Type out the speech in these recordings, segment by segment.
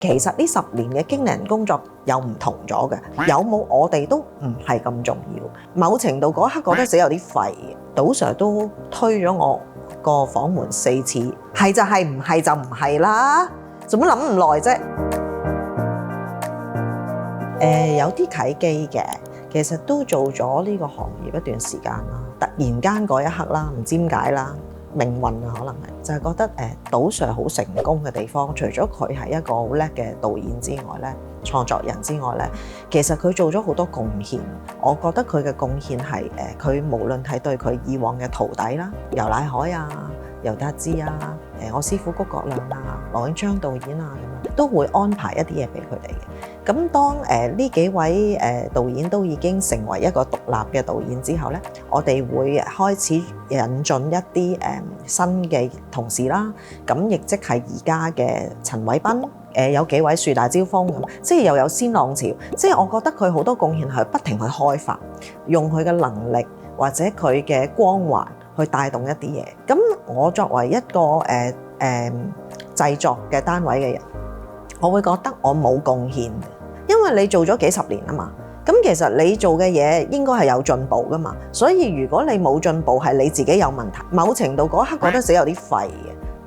其實呢10年嘅經理人工作有唔同咗嘅，有冇我哋都唔係咁重要。某程度嗰一刻覺得自己有啲廢，賭 Sir 都推咗我個房門4次，係就係，唔係就唔係啦，做乜諗唔耐啫？有啲契機嘅，其實都做咗呢個行業一段時間啦。突然間嗰一刻啦，唔知點解啦。命運啊，可能係就係覺得賭 Sir 好成功嘅地方，除咗佢係一個好叻嘅導演之外咧，創作人之外咧，其實佢做咗好多貢獻。我覺得佢嘅貢獻係佢無論係對佢以往嘅徒弟啦，游乃海啊、尤達之啊、我師傅谷國亮啊、羅永昌導演啊咁樣，都會安排一啲嘢俾佢哋嘅。咁當呢幾位導演都已經成為一個獨立嘅導演之後咧，我哋會開始引進一啲新嘅同事啦。咁亦即係而家嘅陳偉斌，有幾位樹大招風咁，即係又有先浪潮。即係我覺得佢好多貢獻係不停去開發，用佢嘅能力或者佢嘅光環去帶動一啲嘢。咁我作為一個製作嘅單位嘅人，我會覺得我冇貢獻，因為你做咗幾十年啊嘛。咁其實你做嘅嘢應該係有進步噶嘛。所以如果你冇進步，係你自己有問題。某程度嗰一刻覺得自己有啲廢嘅，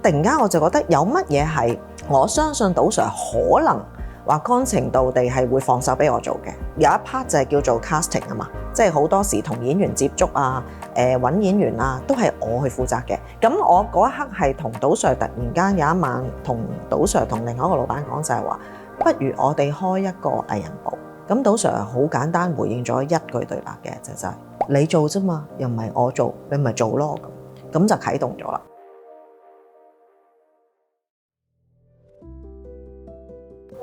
突然間我就覺得有乜嘢係我相信賭 Sir 可能話乾程度地係會放手俾我做嘅。有一 part 就係叫做 casting 啊嘛，即係好多時同演員接觸啊、揾演員啊，都係我去負責嘅。咁我嗰一刻係同賭 Sir 突然間有一晚同賭 Sir 同另外一個老闆講，就係話，不如我哋開一個藝人部。咁賭 Sir 好簡單回應咗一句對白嘅，就係你做啫嘛，又唔係我做，你咪做咯。咁就啟動咗啦。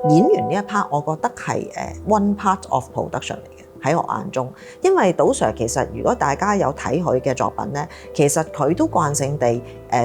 演員呢一 part， 我覺得係one part of production 嚟嘅，喺我眼中。因為賭 Sir 其實如果大家有睇佢嘅作品咧，其實佢都慣性地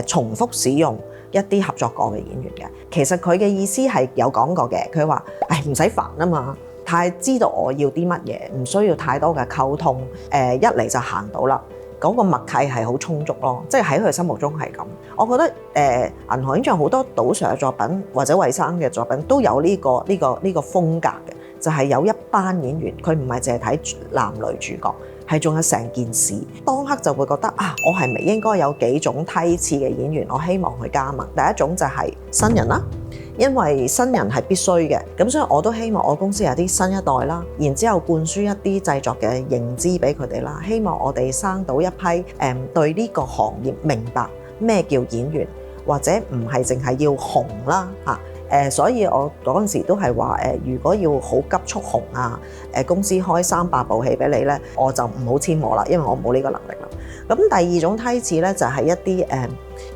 重複使用一啲合作過嘅演員嘅。其實佢嘅意思係有講過嘅，佢話唔使煩啊嘛，太知道我要啲乜嘢，唔需要太多嘅溝通，一嚟就行到啦。嗰個默契係好充足咯，即係喺佢心目中係咁。我覺得銀河映像好多賭 Sir 嘅作品或者衛生嘅作品都有呢個風格嘅，就係有一班演員，佢唔係淨係睇男女主角，係仲有成件事。當刻就會覺得我係咪應該有幾種梯次嘅演員？我希望去加盟。第一種就係新人啦。因為新人係必須嘅，咁所以我都希望我公司有啲新一代啦，然之後灌輸一啲製作嘅認知俾佢哋啦，希望我哋生到一批對呢個行業明白咩叫演員，或者唔係淨係要紅啦嚇。所以我嗰陣時都係話如果要好急速紅啊，公司開300部戲俾你咧，我就唔好簽我啦，因為我冇呢個能力啦。咁第二種梯次咧就係一啲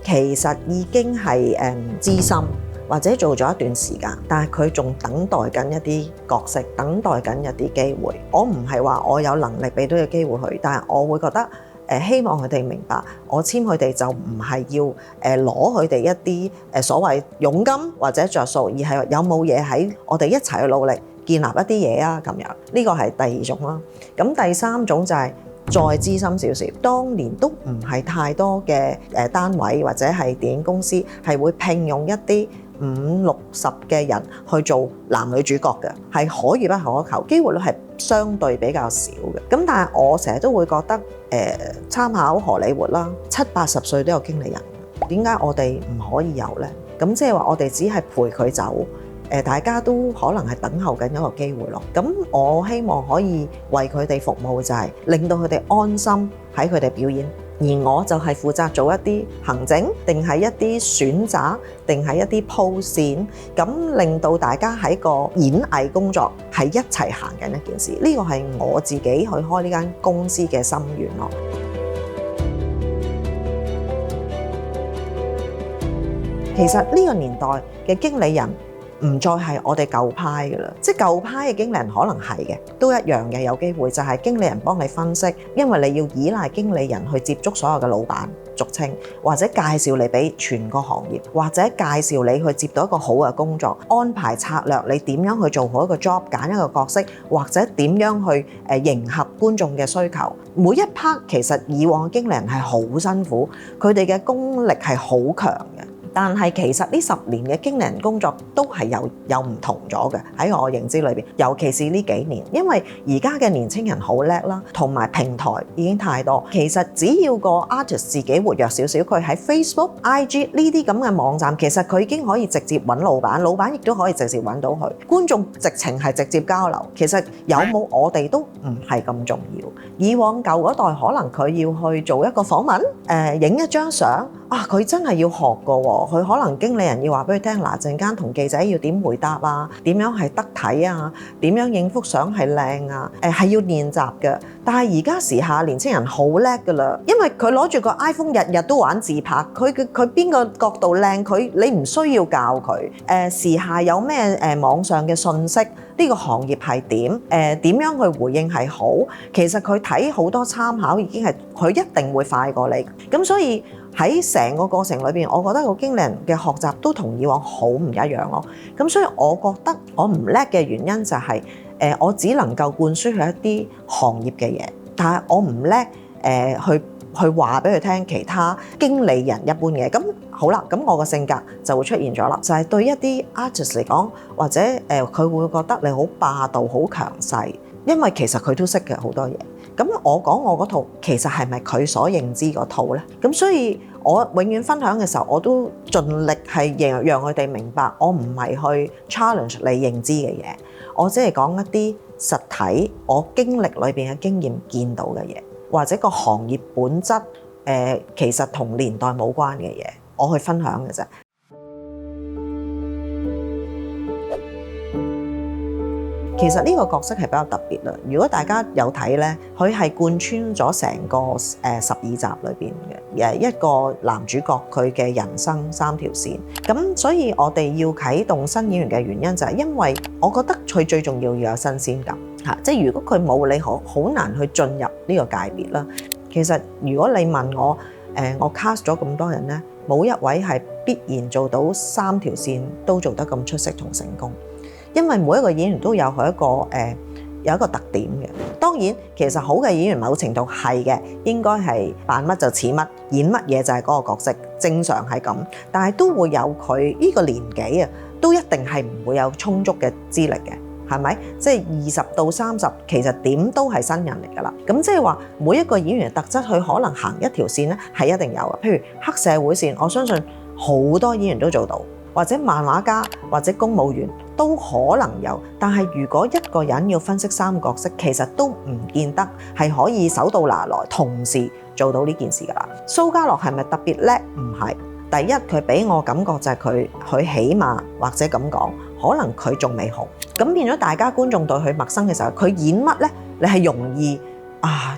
其實已經係資深。或者做咗一段時間，但係佢仲等待緊一啲角色，等待緊一啲機會。我唔係話我有能力俾到個機會佢，但係我會覺得希望佢哋明白，我簽佢哋就唔係要攞佢哋一啲所謂佣金或者着數，而係有冇嘢喺我哋一齊去努力建立一啲嘢啊咁樣。呢個係第二種啦。咁第三種就係再資深少少，當年都唔係太多嘅單位或者係電影公司係會聘用一啲50-60嘅人去做男女主角嘅，係可遇不可求，機會率係相對比較少嘅。咁但係我成日都會覺得參考荷里活啦，70-80歲都有經理人，點解我哋唔可以有呢？咁即係話我哋只係陪佢走，大家都可能係等候緊一個機會咯。咁我希望可以為佢哋服務，就係令到佢哋安心喺佢哋表演。而我就係負責做一啲行政，定係一啲選擇，定係一啲鋪線，咁令到大家喺個演藝工作係一齊行緊一件事。呢個係我自己去開呢間公司嘅心願咯。其實呢個年代嘅經理人唔再係我哋舊派嘅啦，即係舊派嘅經理人可能係嘅，都一樣嘅，有機會就係經理人幫你分析，因為你要依賴經理人去接觸所有嘅老闆，俗稱，或者介紹你俾全個行業，或者介紹你去接到一個好嘅工作，安排策略，你點樣去做好一個 job， 揀一個角色，或者點樣去迎合觀眾嘅需求。每一 part 其實以往嘅經理人係好辛苦，佢哋嘅功力係好強嘅。但係其實呢10年嘅經理人工作都係有唔同咗嘅，喺我認知裏邊，尤其是呢幾年，因為而家嘅年青人好叻啦，同埋平台已經太多。其實只要個 artist 自己活躍少少，佢喺 Facebook、IG 呢啲咁嘅網站，其實佢已經可以直接揾老闆，老闆亦都可以直接揾到佢。觀眾直情係直接交流，其實有冇我哋都唔係咁重要。以往舊嗰代可能佢要去做一個訪問，影一張相。佢真係要學㗎喎，佢可能經理人要話俾佢聽，嗱陣間同記者要點回答啊，點樣係得體啊，點樣影幅相係靚啊，係要練習嘅。但係而家時下年青人好叻㗎啦，因為佢攞住個 iPhone 日日都玩自拍，佢邊個角度靚，你唔需要教佢。時下有咩網上嘅信息，呢個行業係點？點樣去回應係好？其實佢睇好多參考已經係佢一定會快過你。咁所以喺成個過程裏邊，我覺得個經理人嘅學習都同以往好唔一樣咯。咁所以我覺得我唔叻嘅原因就係我只能夠灌輸佢一啲行業嘅嘢，但係我唔叻去話俾佢聽其他經理人一般嘅。咁好啦，咁我個性格就會出現咗啦，就係對一啲 artist 嚟講，或者佢會覺得你好霸道、好強勢，因為其實佢都識嘅好多嘢。咁我講我嗰套，其實係咪佢所認知嗰套呢？咁所以我永遠分享嘅時候，我都盡力係讓佢哋明白，我唔係去 challenge 你認知嘅嘢，我只係講一啲實體我經歷裏邊嘅經驗見到嘅嘢，或者個行業本質其實同年代冇關嘅嘢，我去分享嘅啫。其實呢個角色係比較特別啦。如果大家有睇呢，佢係貫穿咗成個12集裏邊嘅一個男主角佢嘅人生3條線。咁所以我哋要啟動新演員嘅原因就係因為我覺得佢最重要有新鮮感嚇，即係如果佢冇，你好難去進入呢個界別啦。其實如果你問我，我 cast 咗咁多人呢，冇一位係必然做到3條線都做得咁出色同成功。因為每一個演員都有佢有一個特點嘅。當然其實好嘅演員某程度係嘅，應該係扮乜就似乜，演乜嘢就係嗰個角色，正常係咁。但係都會有佢呢個年紀啊，都一定係唔會有充足嘅資歷嘅，係咪？即係20到30，其實點都係新人嚟㗎啦。咁即係話每一個演員嘅特質，佢可能行一條線咧係一定有嘅。譬如黑社會線，我相信好多演員都做到。或者漫畫家或者公務員都可能有，但係如果一個人要分析3個角色，其實都唔見得係可以手到拿來同時做到呢件事㗎啦。蘇家樂係咪特別叻？唔係。第一，佢俾我感覺就係佢起碼或者咁講，可能佢仲未紅，咁變咗大家觀眾對佢陌生嘅時候，佢演乜呢？你係容易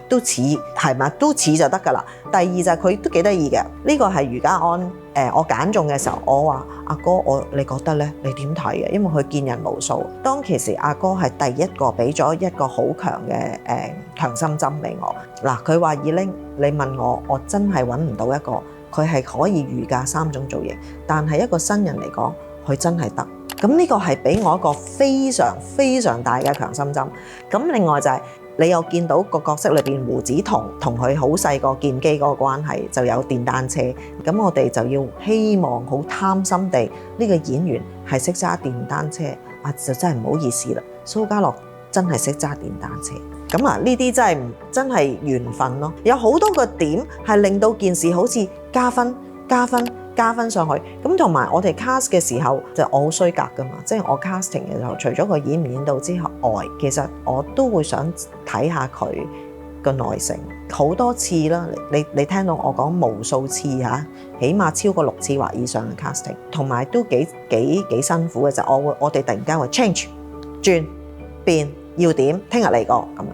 都似係咪？都似就得㗎啦。第二就係佢都幾得意嘅，呢個係余家安。我揀中嘅時候，我話阿哥，你覺得呢？你點睇嘅？因為佢見人無數，當其時阿哥係第一個俾咗一個好強嘅強心針俾我。嗱，佢話以玲，你問我真係揾唔到一個佢係可以御駕3種造型，但係一個新人嚟講，佢真係得。咁呢個係俾我一個非常非常大嘅強心針。咁另外就係、你又見到個角色裏邊胡子彤同佢好細個劍姬嗰個關係，就有電單車。咁我哋就要希望好貪心地呢個演員係識揸電單車，就真係唔好意思啦。蘇家樂真係識揸電單車。咁呢啲真係緣分咯。有好多個點係令到件事好似加分上去。咁同埋我哋 cast 嘅時候，就我好衰格噶嘛，即係我 casting 嘅時候，除咗佢演唔演到之外，其實我都會想睇下佢個耐性。好多次啦，你聽到我講無數次嚇，起碼超過6次或以上嘅 casting， 同埋都幾辛苦嘅就我哋突然間會 change 轉變要點，聽日嚟過咁樣。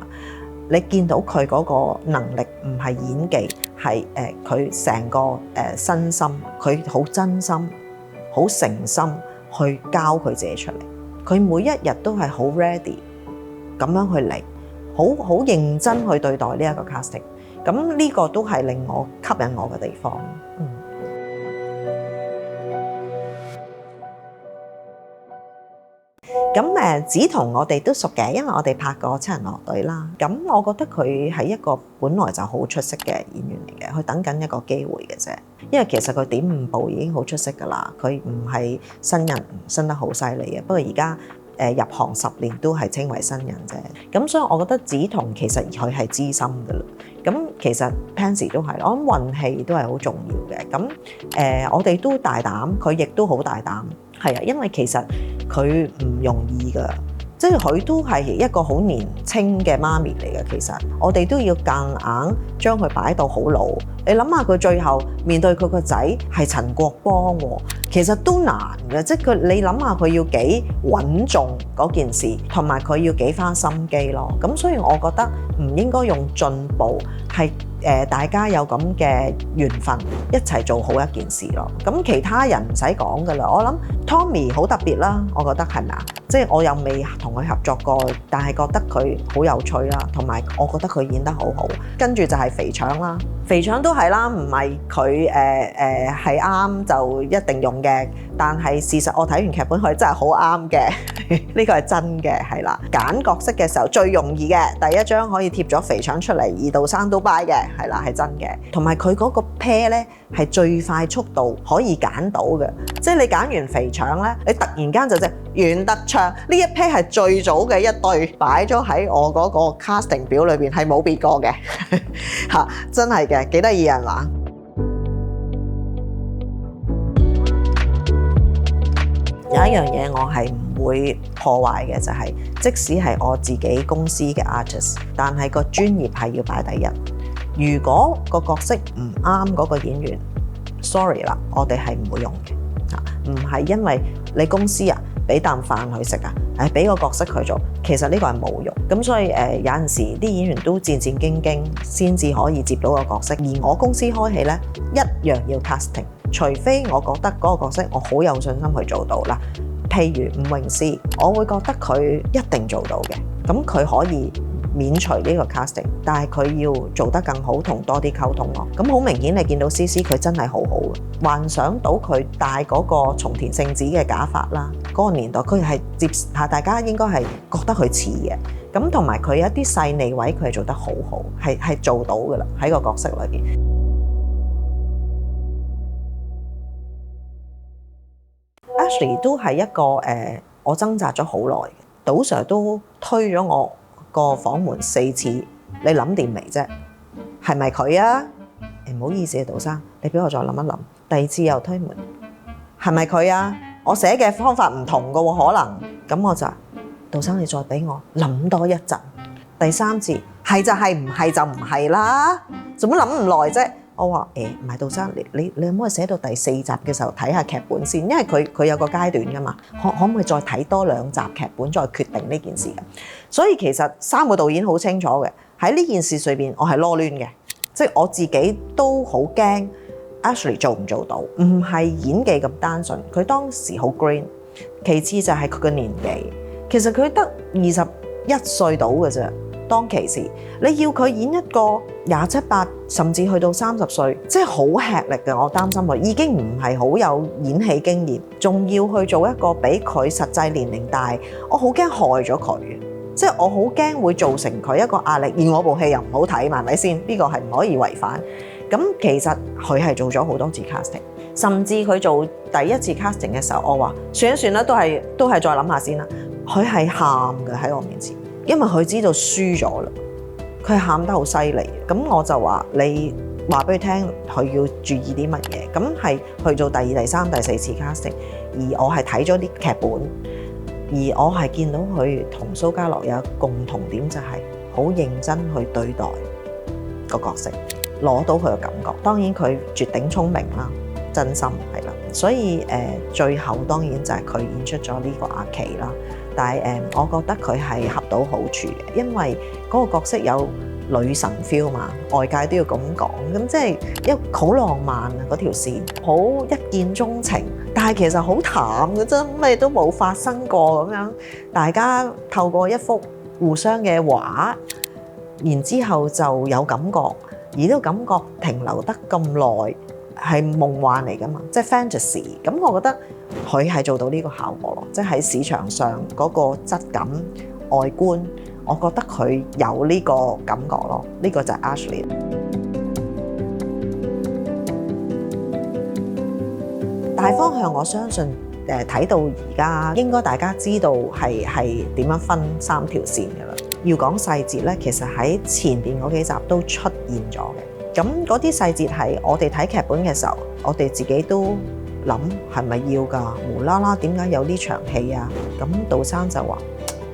你見到佢嗰個能力唔係演技，係佢成個身心，佢好真心、好誠心去交佢自己出嚟。佢每一日都係好 ready 咁樣去嚟，好認真去對待呢一個 casting。咁呢個都係令我吸引我嘅地方。咁梓童我哋都熟嘅，因為我哋拍過七人樂隊啦。咁我覺得佢係一個本來就好出色嘅演員嚟嘅，佢等緊一個機會嘅啫。因為其實佢點五步已經好出色㗎啦，佢唔係新人，新得好犀利嘅。不過而家入行10年都係稱為新人啫。咁所以我覺得梓童其實佢係資深㗎啦。咁其實 Pansy 都係，我諗運氣都係好重要嘅。咁我哋都大膽，佢亦都好大膽。係啊，因為其實佢唔容易㗎，即係佢都係一個好年輕嘅媽咪嚟嘅。其實我哋都要夾硬將佢擺到好老。你諗下佢最後面對佢個仔係陳國邦喎，其實都難嘅。即係佢你諗下佢要幾穩重嗰件事，同埋佢要幾花心機咯。咁所以我覺得唔應該用進步，係大家有咁嘅緣分一齊做好一件事咯。咁其他人唔使講㗎啦。我諗 Tommy 好特別啦，我覺得係咪啊？即係我又未同佢合作過，但係覺得佢好有趣啦，同埋我覺得佢演得好好。跟住就係肥腸啦，肥腸都係啦，唔係佢係啱就一定用嘅，但係事實我睇完劇本佢真係好啱嘅，呢個係真嘅，係啦。揀角色嘅時候最容易嘅第一張可以貼咗肥腸出嚟，二度生都 buy 嘅，係啦，係真嘅。同埋佢嗰個 pair 咧係最快速度可以揀到嘅，即係你揀完肥腸咧，你突然間就即係袁德昌呢一 pair 係最早嘅一對擺咗喺我嗰個 casting 表裏邊，係冇變過嘅嚇，真係嘅，幾得意人話。有一樣嘢我係唔會破壞嘅，就係即使係我自己公司嘅 artist， 但係個專業係要擺第一。如果個角色唔啱嗰個演員，sorry 啦，我哋係唔會用嘅。唔係因為你公司啊俾啖飯佢食啊，俾個角色佢做，其實呢個係冇用。咁所以有陣時啲演員都戰戰兢兢先至可以接到個角色。而我公司開戲呢，一樣要 casting， 除非我覺得嗰個角色我好有信心去做到啦。譬如伍詠詩，我會覺得佢一定做到嘅，咁佢可以免除呢個 casting， 但係佢要做得更好，同多啲溝通咯。咁好明顯你見到詩詩佢真係好好嘅，幻想到佢戴嗰個松田聖子嘅假髮啦，嗰個年代佢係接下，大家應該係覺得佢似嘅。咁同埋佢有一啲細膩位佢係做得好好，係做到㗎啦喺個角色裏邊。Ashley 都係一個我掙扎咗好耐，杜 Sir 都推咗我個訪門4次，你諗掂未啫？係咪佢啊？唔好意思啊，杜生，你俾我再諗一諗。第二次又推門，係咪佢啊？我寫嘅方法唔同㗎喎，可能咁我就杜生，你再俾我諗多一陣。第三次係就係，唔係就唔係啦，做乜諗唔耐啫？我話唔係杜生，你可唔可以寫到第4集嘅時候睇下劇本先？因為佢有個階段㗎嘛，可唔可以再睇多2集劇本再決定呢件事嘅？所以其實3個導演好清楚嘅，喺呢件事上邊我係囉攣嘅，即係我自己都好驚 Ashley 做唔做到，唔係演技咁單純，佢當時好 green， 其次就係佢嘅年紀，其實佢得21歲到嘅啫。當其時，你要佢演一個27、8，甚至去到30歲，即係好吃力嘅。我擔心佢已經唔係好有演戲經驗，仲要去做一個比佢實際年齡大，我好驚害咗佢，即係我好驚會造成佢一個壓力。而我部戲又唔好睇嘛，係咪先？呢個係唔可以違反。咁其實佢係做咗好多次 casting， 甚至佢做第一次 casting 嘅時候，我話算一算啦，都係再諗下先啦。佢係喊嘅喺我面前。因為佢知道輸咗啦，佢喊得好犀利。咁我就話你話俾佢聽，佢要注意啲乜嘢。咁係去做第2、第3、第4次 casting， 而我係睇咗啲劇本，而我係見到佢同蘇嘉樂有共同點，就係好認真去對待個角色，攞到佢嘅感覺。當然佢絕頂聰明啦，真心係啦。所以最後當然就係佢演出咗呢個阿琪啦。但係我覺得佢係恰到好處嘅，因為嗰個角色有女神 feel 嘛，外界都要咁講，咁即係好浪漫啊嗰條線，好一見鍾情，但係其實好淡嘅啫，咩都冇發生過咁樣，大家透過一幅互相嘅畫，然之後就有感覺，而呢個感覺停留得咁耐，係夢幻嚟㗎嘛，即係 fantasy。咁我覺得佢係做到呢個效果咯，即係喺市場上嗰個質感、外觀，我覺得佢有呢個感覺咯。呢個就係 Ashley。大方向我相信睇到而家應該大家知道係點樣分3條線㗎啦。要講細節咧，其實喺前邊嗰幾集都出現咗嘅。咁嗰啲細節係我哋睇劇本嘅時候，我哋自己都諗係咪要㗎？無啦啦點解有呢場戲啊？咁杜生就話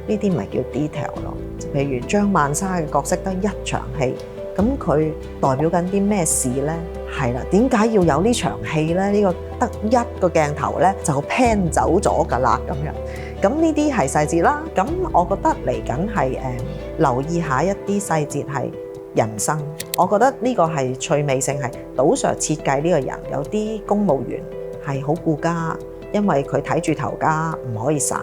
呢啲咪叫 detail 咯。譬如張曼莎嘅角色得一場戲，咁佢代表緊啲咩事呢？係啦，點解要有呢場戲呢？呢個得一個鏡頭呢，就 pan 走咗㗎啦咁樣。咁呢啲係細節啦。咁我覺得嚟緊係留意下一啲細節係人生。我覺得呢個係趣味性係杜 Sir 設計呢個人，有啲公務員係好顧家，因為佢睇住頭家唔可以散。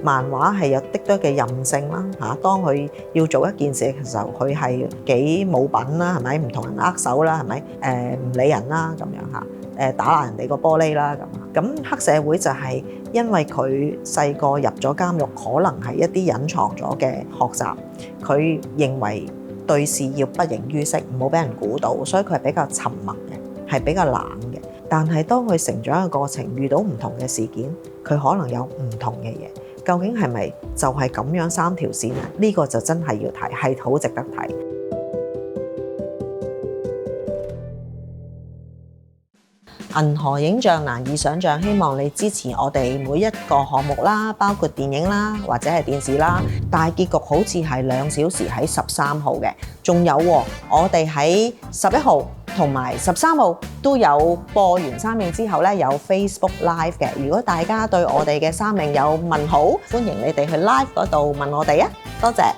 漫畫係有啲多嘅任性啦嚇，當佢要做一件事嘅時候，佢係幾冇品啦，係咪？唔同人握手啦，係咪？唔理人啦咁樣嚇，打爛人哋個玻璃啦咁。咁黑社會就係因為佢細個入咗監獄，可能係一啲隱藏咗嘅學習，佢認為對事要不形於色，唔好俾人估到，所以佢係比較沉默嘅，係比較冷嘅。但係當佢成長嘅過程，遇到唔同嘅事件，佢可能有唔同嘅嘢。究竟係咪就係咁樣3條線啊？呢個就真係要睇，係好值得睇。銀河映像難以想像，希望你支持我哋每一個項目啦，包括電影啦，或者係電視啦。大結局好似係2小時喺13號嘅，仲有我哋喺11號同埋13號都有播完3映之後咧，有 Facebook Live 嘅。如果大家對我哋嘅3映有問號，歡迎你哋去 Live 嗰度問我哋啊！多謝。